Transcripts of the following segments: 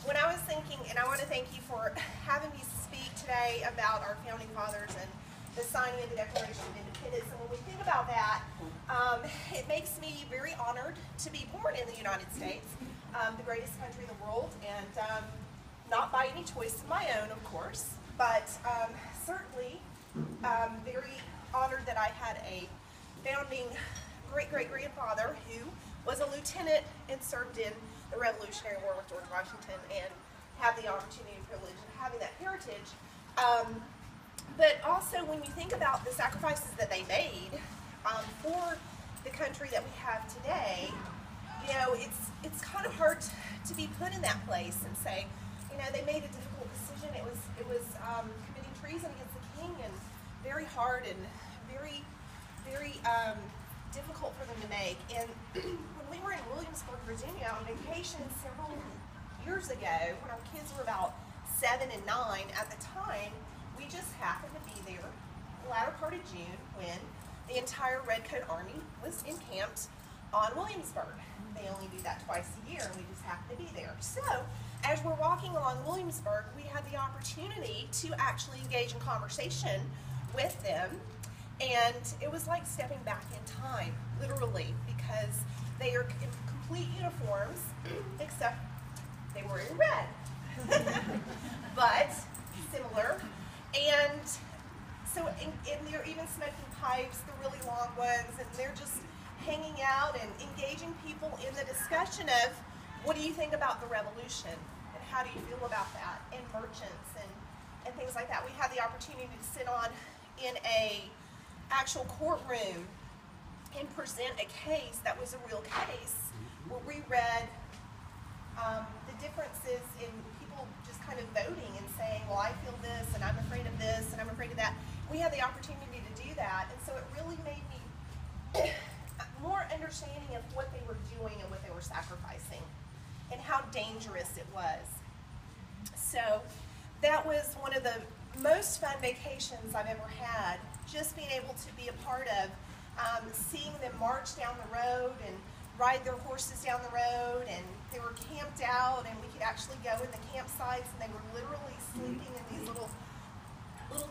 when I was thinking, and I want to thank you for having me speak today about our founding fathers and the signing of the Declaration of Independence, and when we think about that, it makes me very honored to be born in the United States, the greatest country in the world, and not by any choice of my own, of course, but certainly very honored that I had a founding great-great-grandfather who was a lieutenant and served in the Revolutionary War with George Washington, and have the opportunity and privilege of having that heritage. But also, when you think about the sacrifices that they made for the country that we have today, you know, it's kind of hard to be put in that place and say, you know, they made a difficult decision. It was committing treason against the king, and very hard and very difficult for them to make. And when we were in Williamsburg, Virginia on vacation several years ago, when our kids were about 7 and 9 at the time, we just happened to be there the latter part of June when the entire Redcoat Army was encamped on Williamsburg. They only do that twice a year, and we just happened to be there. So, as we're walking along Williamsburg, we had the opportunity to actually engage in conversation with them, and it was like stepping back in time, literally, because they are in complete uniforms, except they were in red, but similar. And so, and they're even smoking pipes, the really long ones, and they're just hanging out and engaging people in the discussion of, what do you think about the revolution, and how do you feel about that, and merchants, and things like that. We had the opportunity to sit on in a actual courtroom and present a case that was a real case, where we read the differences in people just kind of voting and saying, well, I feel this, and I'm afraid of this, and I'm afraid of that. We had the opportunity to do that, and so it really made me more understanding of what they were doing and what they were sacrificing, and how dangerous it was. So that was one of the most fun vacations I've ever had, just being able to be a part of, seeing them march down the road and ride their horses down the road, and they were camped out, and we could actually go in the campsites, and they were literally sleeping in these little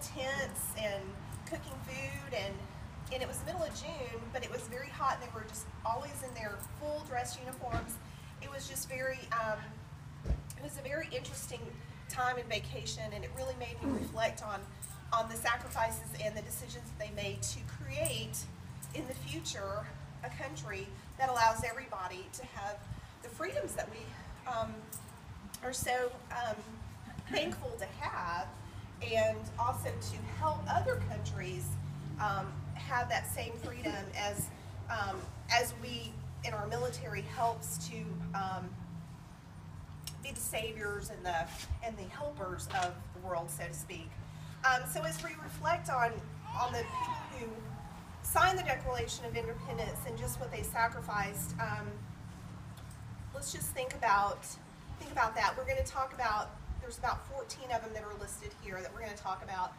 tents and cooking food, and it was the middle of June, but it was very hot, and they were just always in their full dress uniforms. It was just very, it was a very interesting time and vacation, and it really made me reflect on the sacrifices and the decisions that they made to create in the future a country that allows everybody to have the freedoms that we are so thankful to have, and also to help other countries have that same freedom as we in our military helps to be the saviors and the helpers of the world, so to speak. So as we reflect on the people who signed the Declaration of Independence and just what they sacrificed, let's just think about that. We're going to talk about, there's about 14 of them that are listed here that we're going to talk about,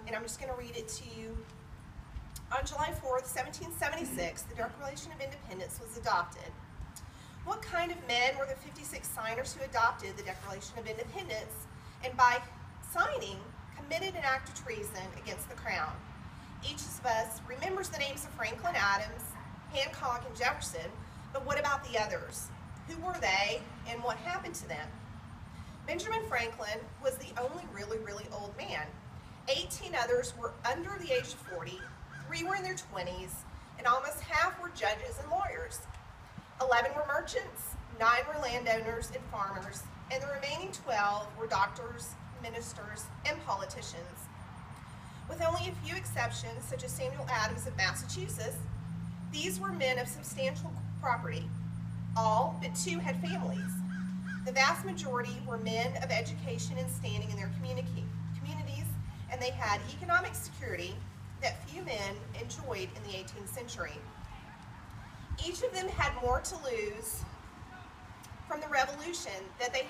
and I'm just going to read it to you. On July 4th, 1776, the Declaration of Independence was adopted. What kind of men were the 56 signers who adopted the Declaration of Independence, and by signing, committed an act of treason against the Crown? Each of us remembers the names of Franklin, Adams, Hancock, and Jefferson, but what about the others? Who were they, and what happened to them? Benjamin Franklin was the only really old man. 18 others were under the age of 40, 3 were in their 20s, and almost half were judges and lawyers. 11 were merchants, 9 were landowners and farmers, and the remaining 12 were doctors, ministers, and politicians. With only a few exceptions, such as Samuel Adams of Massachusetts, these were men of substantial property. All but 2 had families. The vast majority were men of education and standing in their communities, and they had economic security that few men enjoyed in the 18th century. Each of them had more to lose from the Revolution than they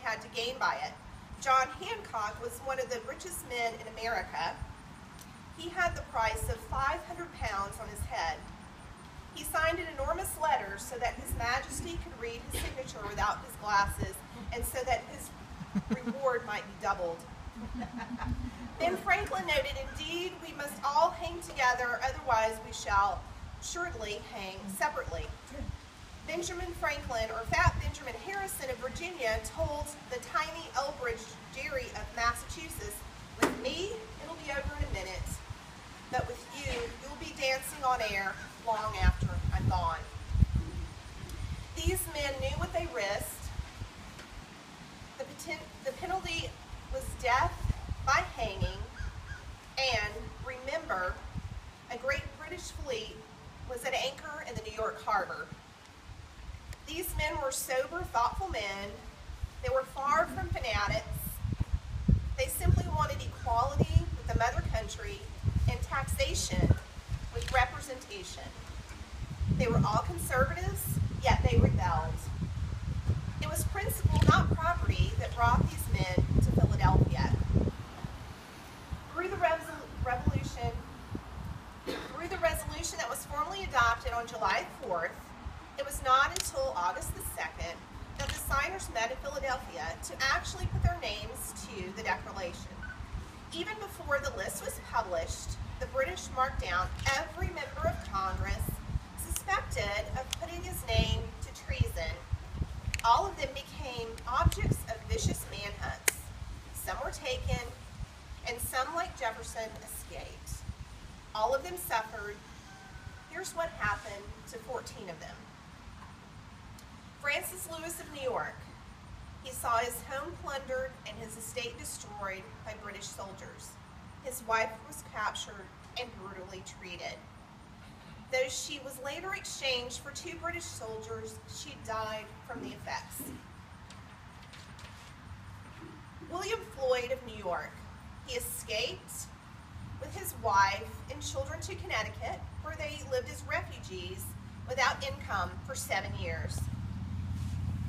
had to gain by it. John Hancock was one of the richest men in America. He had the price of 500 pounds on his head. He signed an enormous letter so that His Majesty could read his signature without his glasses, and so that his reward might be doubled. Ben Franklin noted, "Indeed, we must all hang together, otherwise we shall assuredly hang separately." Benjamin Franklin, or Fat Benjamin Harrison of Virginia, told the tiny Elbridge Gerry of Massachusetts, "With me, it'll be over in a minute, but with you, you'll be dancing on air long after I'm gone." These men knew what they risked. The penalty was death by hanging, and remember, a great British fleet was at anchor in the New York harbor. These men were sober, thoughtful men. They were far from fanatics. They simply wanted equality with the mother country and taxation with representation. They were all conservatives, yet they rebelled. It was principle, not property, that brought these men to Philadelphia. Through the resolution that was formally adopted on July 4th, it was not until August the 2nd that the signers met in Philadelphia to actually put their names to the declaration. Even before the list was published, the British marked down every member of Congress suspected of putting his name to treason. All of them became objects of vicious manhunts. Some were taken, and some, like Jefferson, escaped. All of them suffered. Here's what happened to 14 of them. Francis Lewis of New York. He saw his home plundered and his estate destroyed by British soldiers. His wife was captured and brutally treated. Though she was later exchanged for 2 British soldiers, she died from the effects. William Floyd of New York. He escaped with his wife and children to Connecticut, where they lived as refugees without income for 7 years.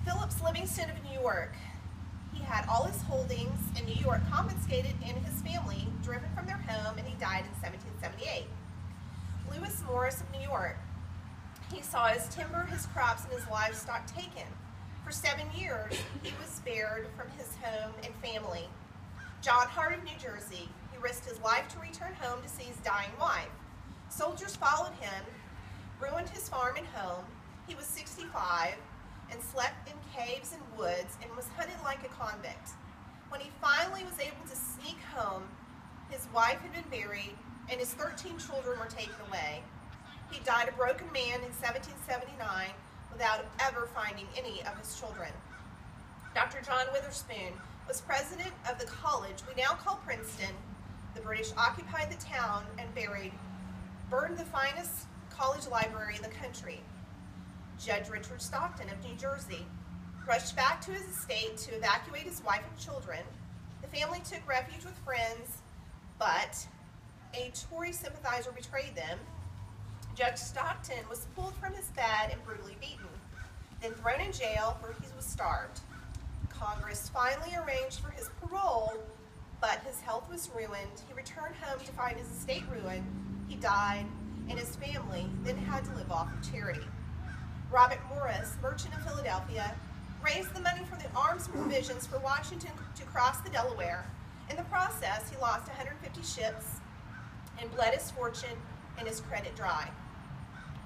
Phillips Livingston of New York. He had all his holdings in New York confiscated and his family driven from their home, and he died in 1778. Lewis Morris of New York. He saw his timber, his crops, and his livestock taken. For 7 years, he was spared from his home and family. John Hart of New Jersey. He risked his life to return home to see his dying wife. Soldiers followed him, ruined his farm and home. He was 65 and slept in caves and woods and was hunted like a convict. When he finally was able to sneak home, his wife had been buried and his 13 children were taken away. He died a broken man in 1779 without ever finding any of his children. Dr. John Witherspoon was president of the college we now call Princeton. The British occupied the town and burned the finest college library in the country. Judge Richard Stockton of New Jersey rushed back to his estate to evacuate his wife and children. The family took refuge with friends, but a Tory sympathizer betrayed them. Judge Stockton was pulled from his bed and brutally beaten, then thrown in jail where he was starved. Congress finally arranged for his parole, but his health was ruined. He returned home to find his estate ruined. He died, and his family then had to live off of charity. Robert Morris, merchant of Philadelphia, raised the money for the arms provisions for Washington to cross the Delaware. In the process, he lost 150 ships and bled his fortune and his credit dry.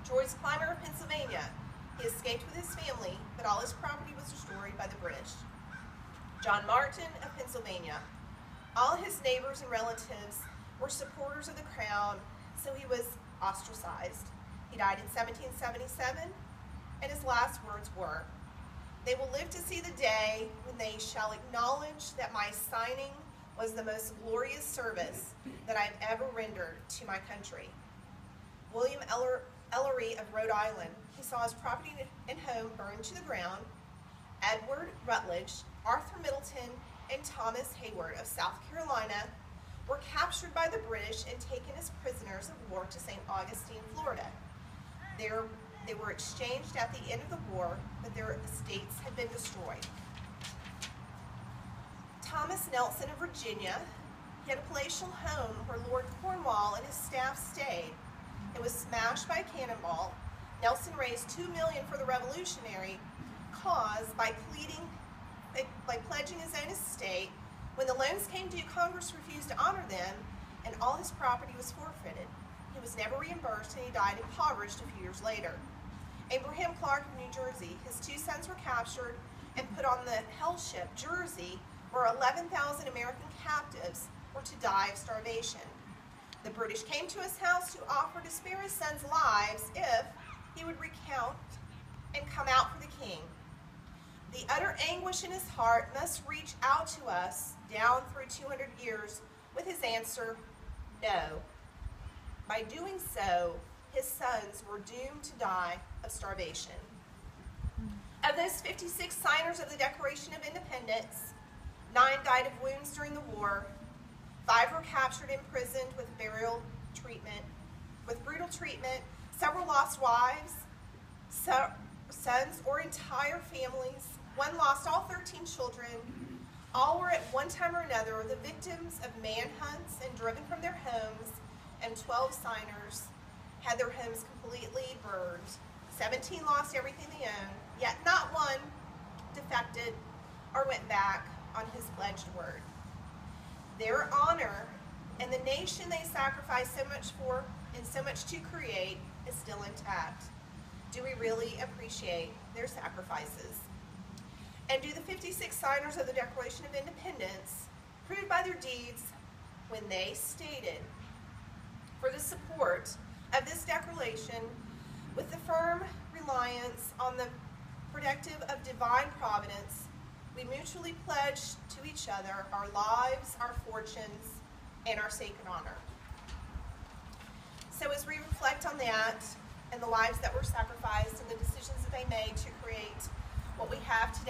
George Clymer of Pennsylvania. He escaped with his family, but all his property was destroyed by the British. John Martin of Pennsylvania. All his neighbors and relatives were supporters of the crown, so he was ostracized. He died in 1777, and his last words were, "They will live to see the day when they shall acknowledge that my signing was the most glorious service that I've ever rendered to my country." William Ellery of Rhode Island. He saw his property and home burned to the ground. Edward Rutledge, Arthur Middleton, and Thomas Hayward of South Carolina were captured by the British and taken as prisoners of war to St. Augustine, Florida. They were exchanged at the end of the war, but their estates had been destroyed. Thomas Nelson of Virginia. He had a palatial home where Lord Cornwall and his staff stayed. It was smashed by a cannonball. Nelson raised $2 million for the revolutionary cause by pleading by pledging his own estate. When the loans came due, Congress refused to honor them, and all his property was forfeited. He was never reimbursed, and he died impoverished a few years later. Abraham Clark of New Jersey, his 2 sons were captured and put on the hell ship Jersey, where 11,000 American captives were to die of starvation. The British came to his house to offer to spare his sons' lives if he would recount and come out for the king. The utter anguish in his heart must reach out to us down through 200 years with his answer, no. By doing so, his sons were doomed to die of starvation. Of those 56 signers of the Declaration of Independence, 9 died of wounds during the war, 5 were captured, imprisoned with brutal treatment, several lost wives, sons, or entire families. 1 lost all 13 children. All were at one time or another the victims of manhunts and driven from their homes, and 12 signers had their homes completely burned. 17 lost everything they owned, yet not one defected or went back on his pledged word. Their honor and the nation they sacrificed so much for and so much to create is still intact. Do we really appreciate their sacrifices? And do the 56 signers of the Declaration of Independence prove by their deeds when they stated, for the support of this declaration, with the firm reliance on the protective of divine providence, we mutually pledge to each other our lives, our fortunes, and our sacred honor. So as we reflect on that and the lives that were sacrificed and the decisions that they made to create what we have today,